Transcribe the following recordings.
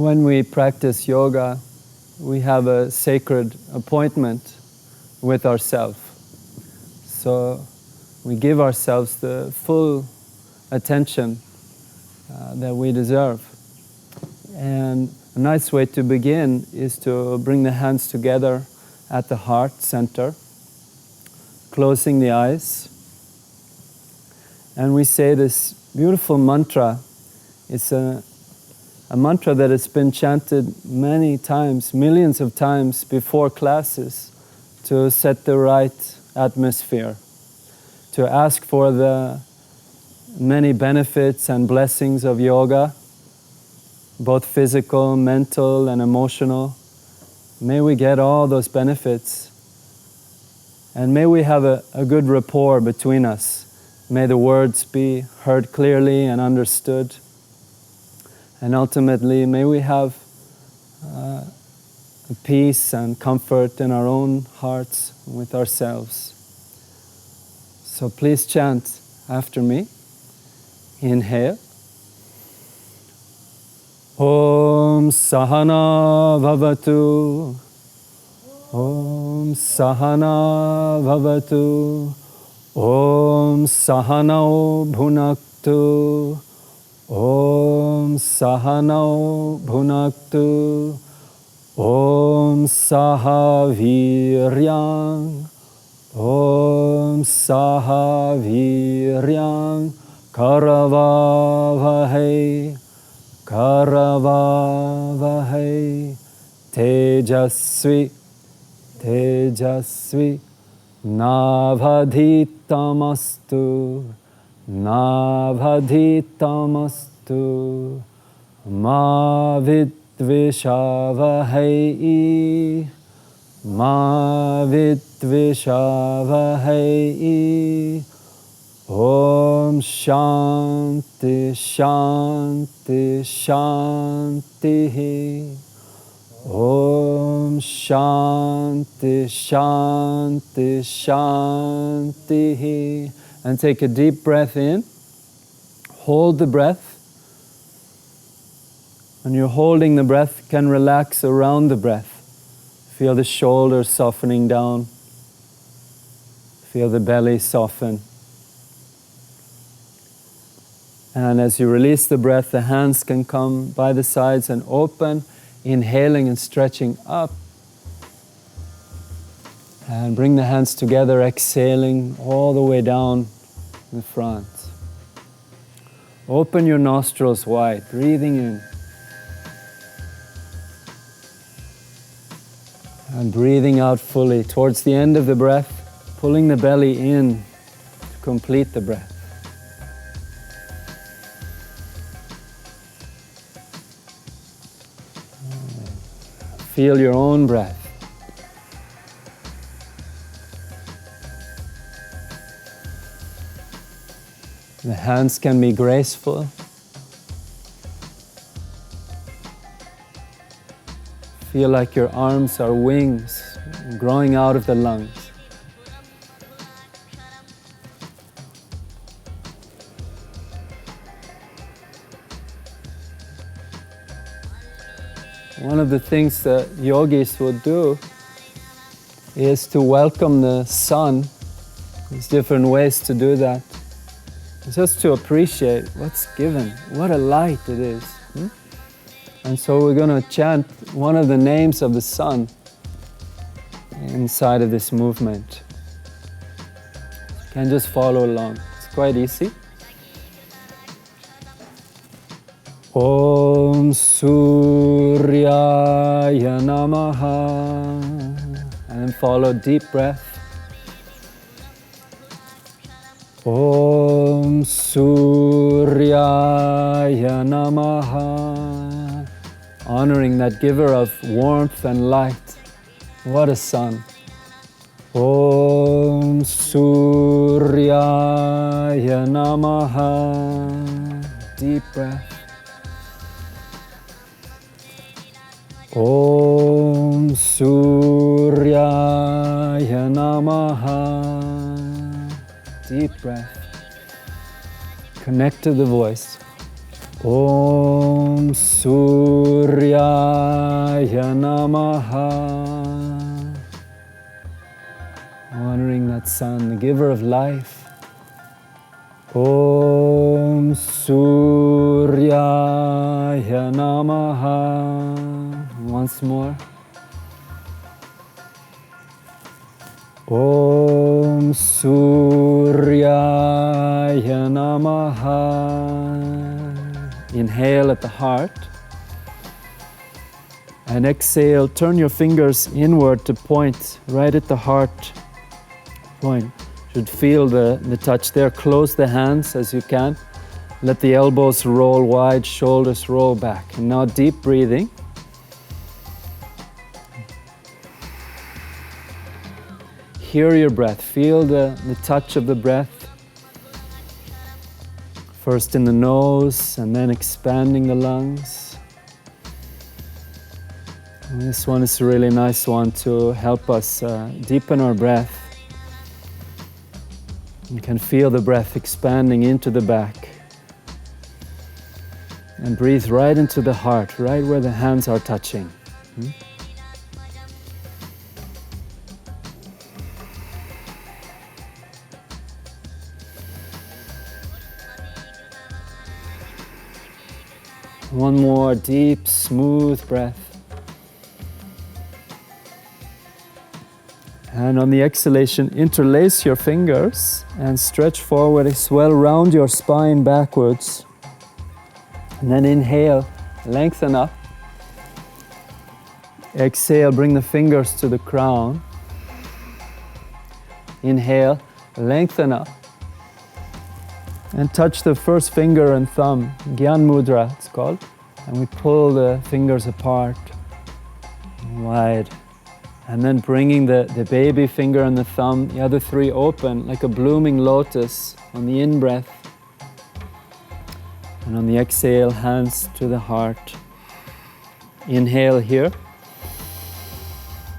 When we practice yoga, we have a sacred appointment with ourselves. So we give ourselves the full attention that we deserve. And a nice way to begin is to bring the hands together at the heart center, closing the eyes. And we say this beautiful mantra. It's a mantra that has been chanted many times, millions of times before classes, to set the right atmosphere, to ask for the many benefits and blessings of yoga, both physical, mental, and emotional. May we get all those benefits, and may we have a good rapport between us. May the words be heard clearly and understood. And ultimately, may we have peace and comfort in our own hearts with ourselves. So please chant after me. Inhale. Om Saha Naavavatu. Om Saha Naavavatu. Om Saha Nau Bhunaktu. Om Saha Nau Bhunaktu. Om Saha Vīryam. Om Saha Vīryam Karavāvahai. Karavāvahai. Tejasvi. Tejasvi. Navadhitamastu. Navadhitamastu. Ma vidvishavahai. Ma vidvishavahai. Om Shanti Shanti Shanti. Om Shanti Shanti Shanti. And take a deep breath in. Hold the breath. When you're holding the breath, you can relax around the breath. Feel the shoulders softening down. Feel the belly soften. And as you release the breath, the hands can come by the sides and open, inhaling and stretching up. And bring the hands together, exhaling all the way down in front. Open your nostrils wide, breathing in. And breathing out fully. Towards the end of the breath, pulling the belly in to complete the breath. Feel your own breath. The hands can be graceful. Feel like your arms are wings growing out of the lungs. One of the things that yogis would do is to welcome the sun. There's different ways to do that. Just to appreciate what's given, what a light it is. And so we're going to chant one of the names of the sun inside of this movement. You can just follow along. It's quite easy. Om Suryaya Namaha. And then follow deep breath. Om Suryaya Namaha. Honoring that giver of warmth and light. What a sun. Om Suryaya Namaha. Deep breath. Om Suryaya Namaha. Deep breath. Connect to the voice. Om Suryaya Namaha. Honoring that sun, the giver of life. Om Suryaya Namaha. Once more. Om Suryaya Namaha. Inhale at the heart. And exhale, turn your fingers inward to point right at the heart. Point. Should feel the touch there. Close the hands as you can. Let the elbows roll wide, shoulders roll back. And now deep breathing. Hear your breath. Feel the touch of the breath. First in the nose and then expanding the lungs. And this one is a really nice one to help us deepen our breath. You can feel the breath expanding into the back. And breathe right into the heart, right where the hands are touching. One more deep, smooth breath. And on the exhalation, interlace your fingers and stretch forward as well, round your spine backwards. And then inhale, lengthen up. Exhale, bring the fingers to the crown. Inhale, lengthen up. And touch the first finger and thumb, Gyan Mudra it's called. And we pull the fingers apart, wide. And then bringing the baby finger and the thumb, the other three open, like a blooming lotus on the in-breath. And on the exhale, hands to the heart. Inhale here.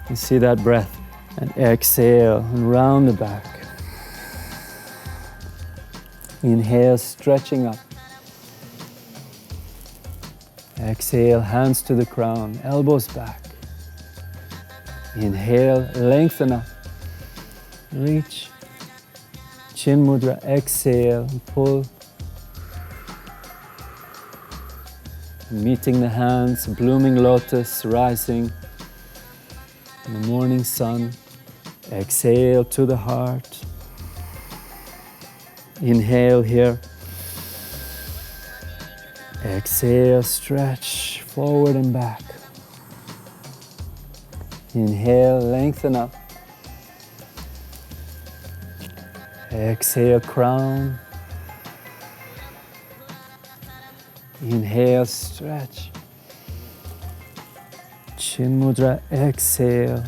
You see that breath. And exhale, and round the back. Inhale, stretching up. Exhale, hands to the crown, elbows back. Inhale, lengthen up. Reach. Chin Mudra, exhale, and pull. Meeting the hands, blooming lotus, rising in the morning sun. Exhale to the heart. Inhale here. Exhale, stretch forward and back. Inhale, lengthen up. Exhale, crown. Inhale, stretch. Chin Mudra, exhale.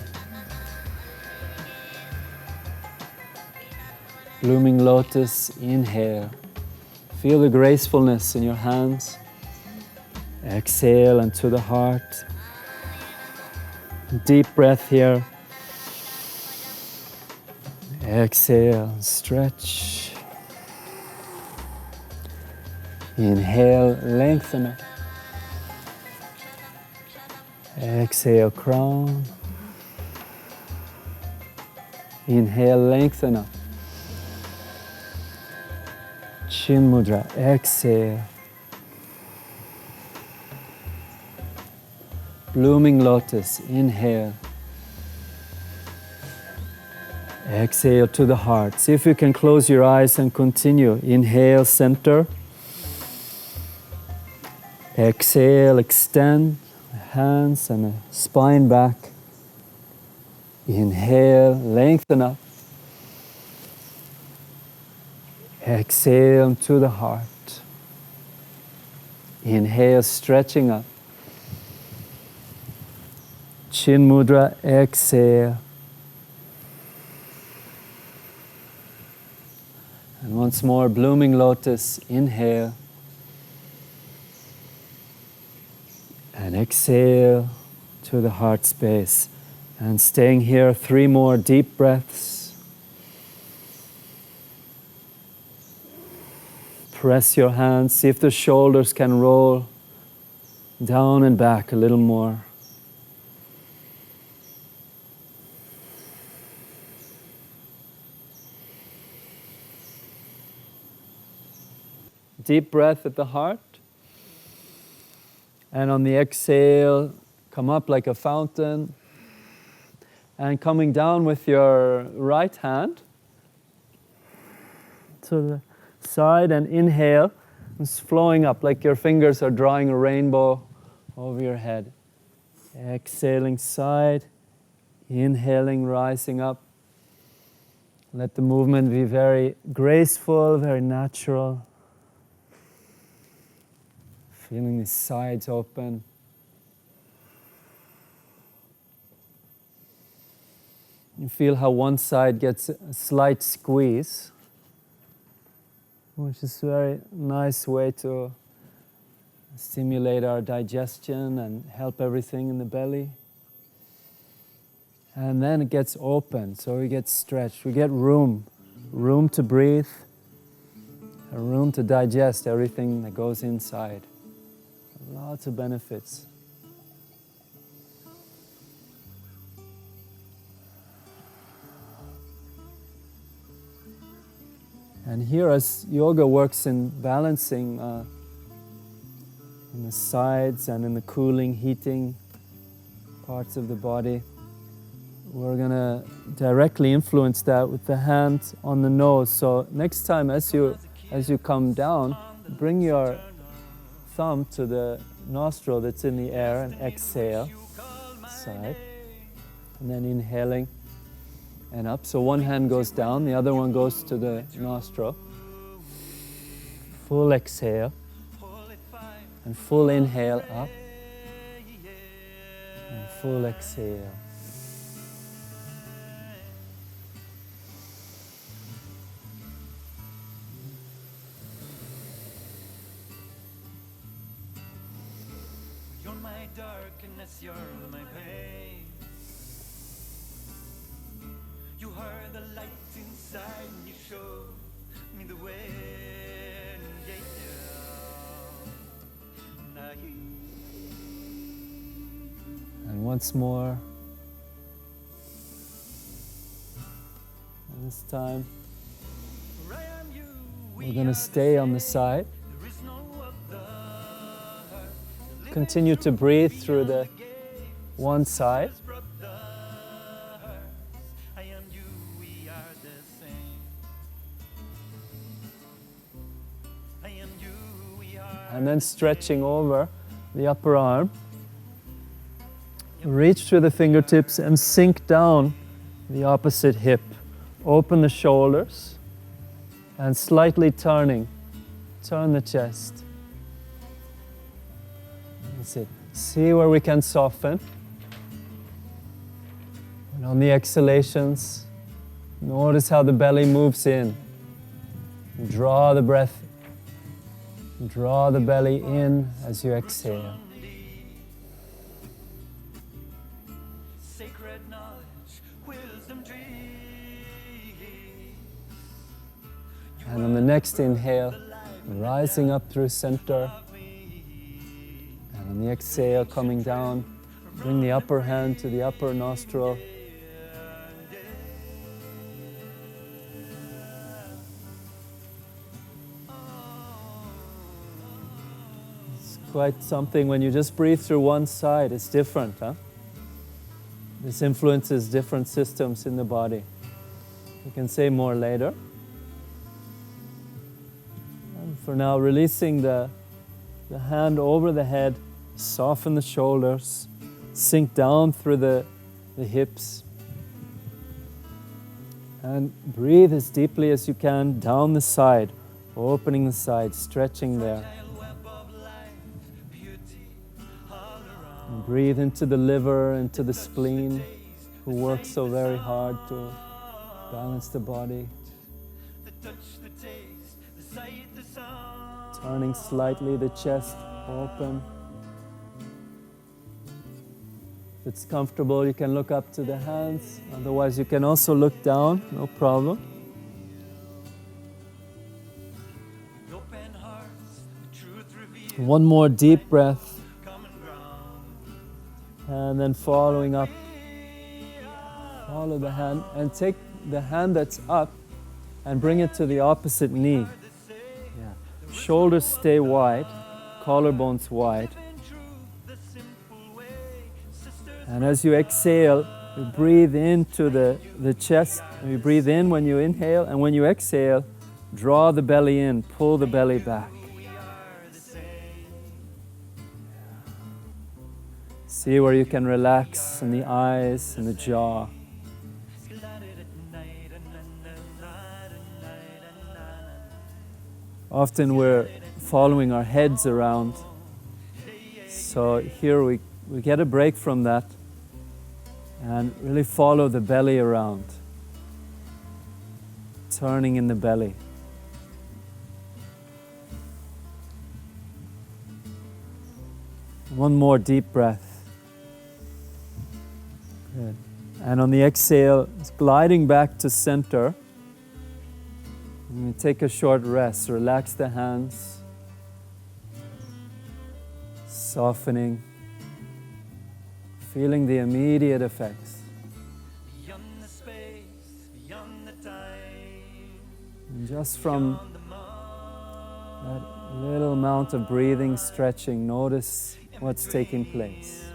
Blooming lotus, inhale. Feel the gracefulness in your hands. Exhale and to the heart. Deep breath here. Exhale, stretch. Inhale, lengthen up. Exhale, crown. Inhale, lengthen up. Chin Mudra, exhale. Blooming lotus, inhale. Exhale to the heart. See if you can close your eyes and continue. Inhale, center. Exhale, extend the hands and the spine back. Inhale, lengthen up. Exhale to the heart. Inhale, stretching up. Chin Mudra, exhale. And once more, blooming lotus, inhale. And exhale to the heart space. And staying here, 3 more deep breaths. press your hands, see if the shoulders can roll down and back a little more. Deep breath at the heart. And on the exhale, come up like a fountain. And coming down with your right hand to the side and inhale. It's flowing up like your fingers are drawing a rainbow over your head. Exhaling side, inhaling, rising up. Let the movement be very graceful, very natural. Feeling the sides open. You feel how one side gets a slight squeeze, which is a very nice way to stimulate our digestion and help everything in the belly. And then it gets open, so we get stretched, we get room to breathe, a room to digest everything that goes inside. Lots of benefits. And here, as yoga works in balancing in the sides and in the cooling, heating parts of the body, we're going to directly influence that with the hand on the nose. So next time as you come down, bring your thumb to the nostril that's in the air and exhale, side, and then inhaling and up. So one hand goes down, the other one goes to the nostril. Full exhale and full inhale up and full exhale. You're my darkness, you're my pain. You are the light inside and you show me the way. And once more. And this time we're going to stay on the side. Continue to breathe through the one side. And then stretching over the upper arm. Reach through the fingertips and sink down the opposite hip. Open the shoulders and slightly turn the chest. That's it. See where we can soften. And on the exhalations, notice how the belly moves in. Draw the breath. Draw the belly in as you exhale. And on the next inhale, rising up through center. And on the exhale, coming down, bring the upper hand to the upper nostril. It's quite something when you just breathe through one side. It's different, huh? This influences different systems in the body. We can say more later. And for now, releasing the hand over the head, soften the shoulders, sink down through the hips, and breathe as deeply as you can down the side, opening the side, stretching there. And breathe into the liver, into the spleen, who works so very hard to balance the body. Turning slightly the chest open. If it's comfortable, you can look up to the hands. Otherwise, you can also look down, no problem. Open One more deep breath. And then following up, follow the hand and take the hand that's up and bring it to the opposite knee. Yeah. Shoulders stay wide, collarbones wide. And as you exhale, you breathe into the chest. You breathe in when you inhale, and when you exhale, draw the belly in, pull the belly back. See where you can relax in the eyes and the jaw. Often we're following our heads around. So here we get a break from that and really follow the belly around. Turning in the belly. One more deep breath. Good. And on the exhale, it's gliding back to center. And take a short rest. Relax the hands. Softening. Feeling the immediate effects. Beyond the space, beyond the time. And just from that little amount of breathing, stretching, notice what's taking place.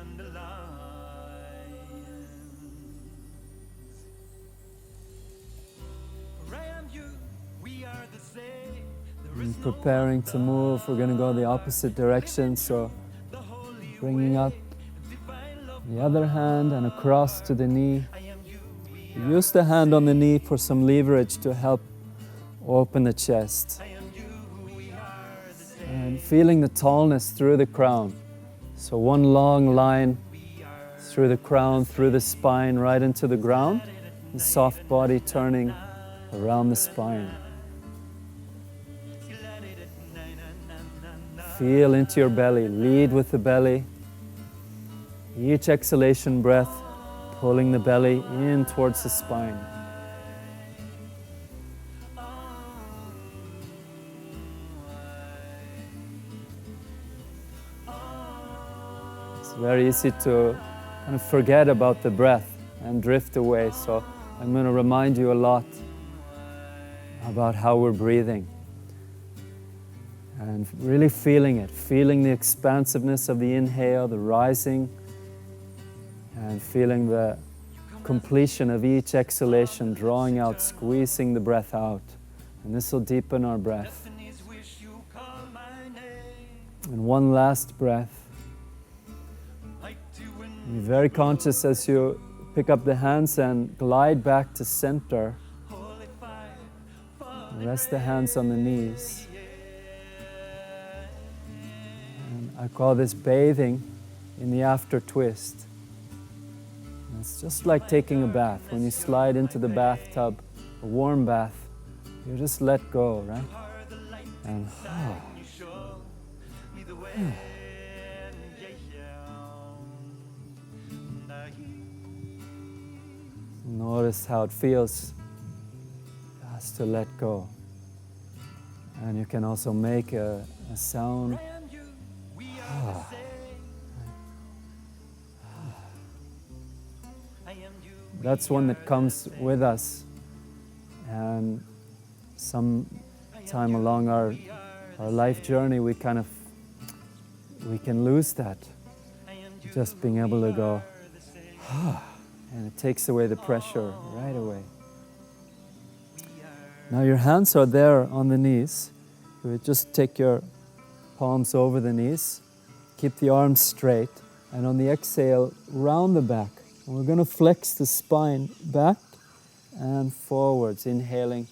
And preparing to move, we're going to go the opposite direction, so bringing up the other hand and across to the knee. Use the hand on the knee for some leverage to help open the chest. And feeling the tallness through the crown. So one long line through the crown, through the spine, right into the ground. The soft body turning around the spine. Feel into your belly, lead with the belly. Each exhalation breath, pulling the belly in towards the spine. It's very easy to kind of forget about the breath and drift away, so I'm going to remind you a lot about how we're breathing. And really feeling it, feeling the expansiveness of the inhale, the rising, and feeling the completion of each exhalation, drawing out, squeezing the breath out. And this will deepen our breath. And one last breath. Be very conscious as you pick up the hands and glide back to center. Rest the hands on the knees. I call this bathing in the after twist. And it's just like taking a bath. When you slide into the bathtub, a warm bath, you just let go, right? And notice how it feels just to let go. And you can also make a sound. That's one that comes with us, and some time along our life journey we can lose that, just being able to go and it takes away the pressure right away. Now your hands are there on the knees. You would just take your palms over the knees. Keep the arms straight, and on the exhale, round the back. And we're going to flex the spine back and forwards, inhaling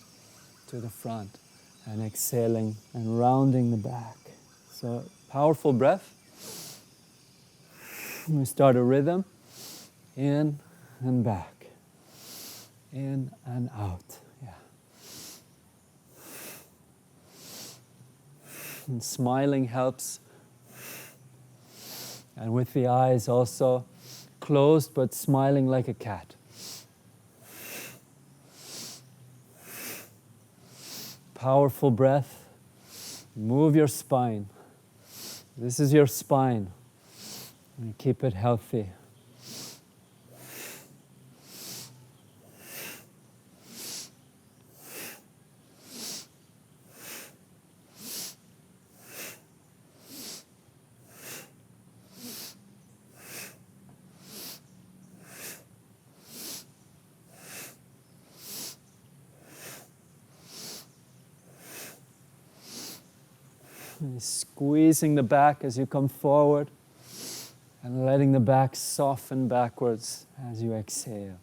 to the front and exhaling and rounding the back. So powerful breath. We start a rhythm, in and back, in and out. Yeah. And smiling helps. And with the eyes also closed but smiling like a cat. Powerful breath. Move your spine. This is your spine. And keep it healthy. And squeezing the back as you come forward and letting the back soften backwards as you exhale.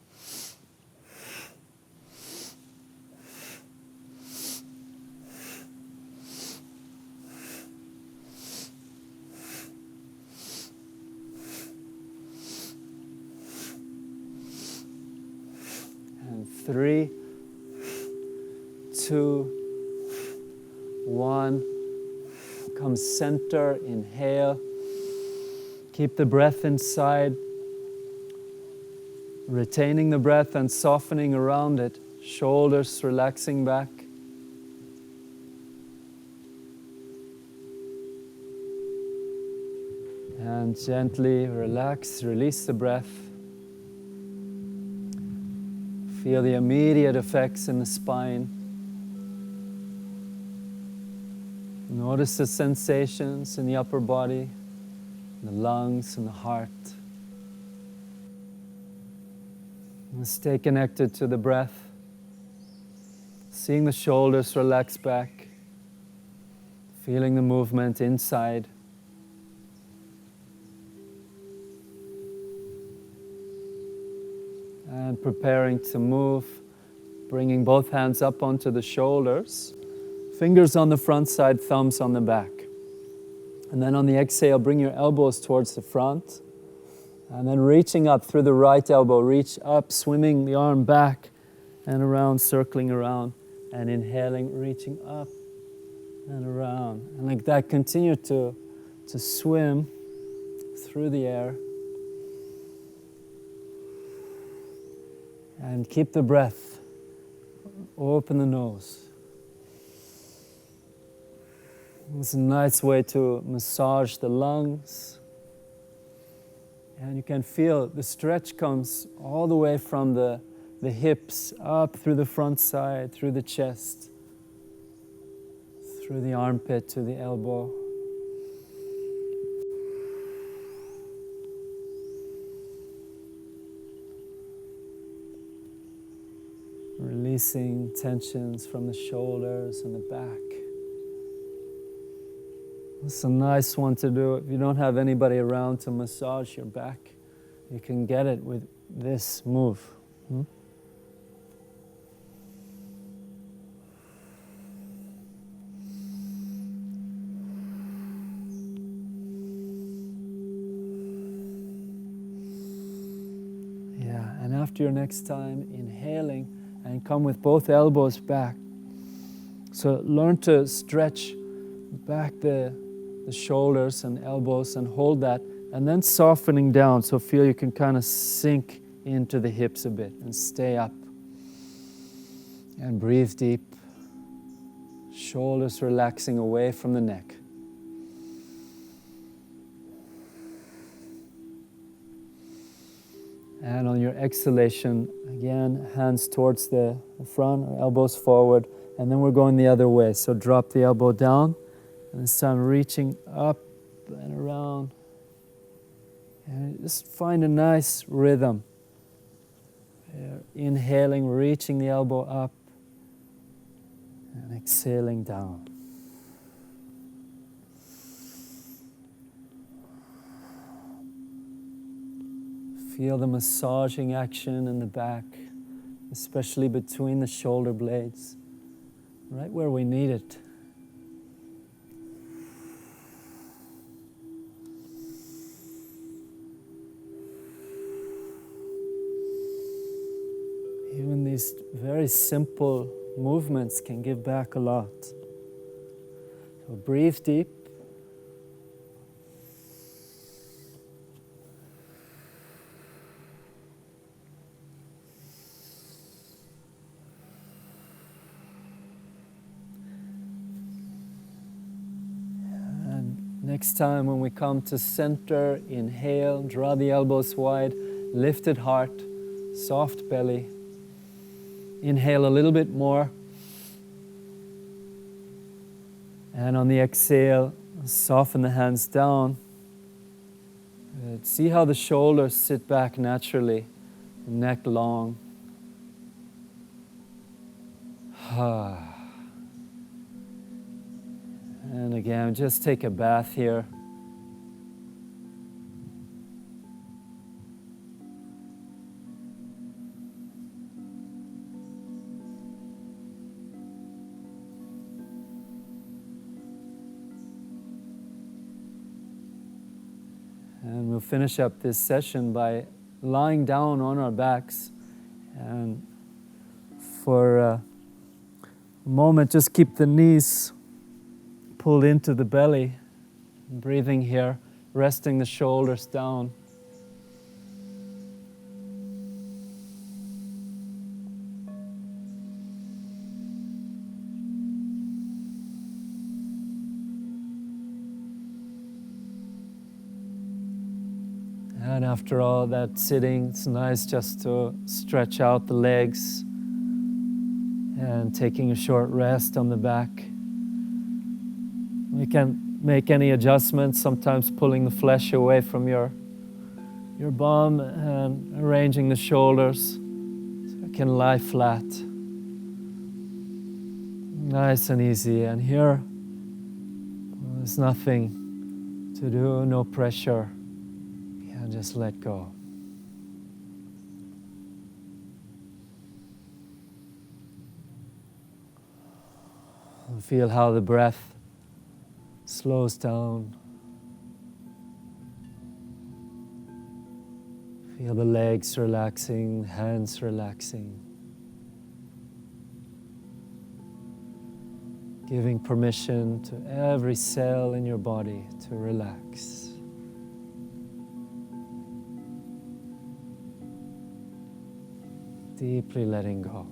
And 3, 2, 1. Come center, inhale. Keep the breath inside, retaining the breath and softening around it. Shoulders relaxing back. And gently relax, release the breath. Feel the immediate effects in the spine. Notice the sensations in the upper body, the lungs and the heart. And stay connected to the breath. Seeing the shoulders relax back. Feeling the movement inside. And preparing to move, bringing both hands up onto the shoulders. Fingers on the front side, thumbs on the back. And then on the exhale, bring your elbows towards the front. And then reaching up through the right elbow, reach up, swimming the arm back and around, circling around. And inhaling, reaching up and around. And like that, continue to swim through the air. And keep the breath. Open the nose. It's a nice way to massage the lungs. And you can feel the stretch comes all the way from the hips, up through the front side, through the chest, through the armpit to the elbow. Releasing tensions from the shoulders and the back. It's a nice one to do. If you don't have anybody around to massage your back, you can get it with this move. Yeah, and after your next time, inhaling and come with both elbows back. So learn to stretch back the shoulders and elbows and hold that, and then softening down, so feel you can kind of sink into the hips a bit and stay up. And breathe deep. Shoulders relaxing away from the neck. And on your exhalation, again, hands towards the front, or elbows forward, and then we're going the other way. So drop the elbow down, and this time reaching up and around. And just find a nice rhythm. Inhaling, reaching the elbow up, and exhaling down. Feel the massaging action in the back, especially between the shoulder blades, right where we need it. Even these very simple movements can give back a lot. So breathe deep. Next time when we come to center, inhale, draw the elbows wide, lifted heart, soft belly. Inhale a little bit more. And on the exhale, soften the hands down. Good. See how the shoulders sit back naturally, neck long. And again, just take a bath here. And we'll finish up this session by lying down on our backs. And for a moment, just keep the knees pulled into the belly. Breathing here, resting the shoulders down. And after all that sitting, it's nice just to stretch out the legs and taking a short rest on the back. We can make any adjustments, sometimes pulling the flesh away from your bum and arranging the shoulders so you can lie flat. Nice and easy. And here, there's nothing to do, no pressure. And just let go. And feel how the breath slows down. Feel the legs relaxing, hands relaxing. Giving permission to every cell in your body to relax. Deeply letting go.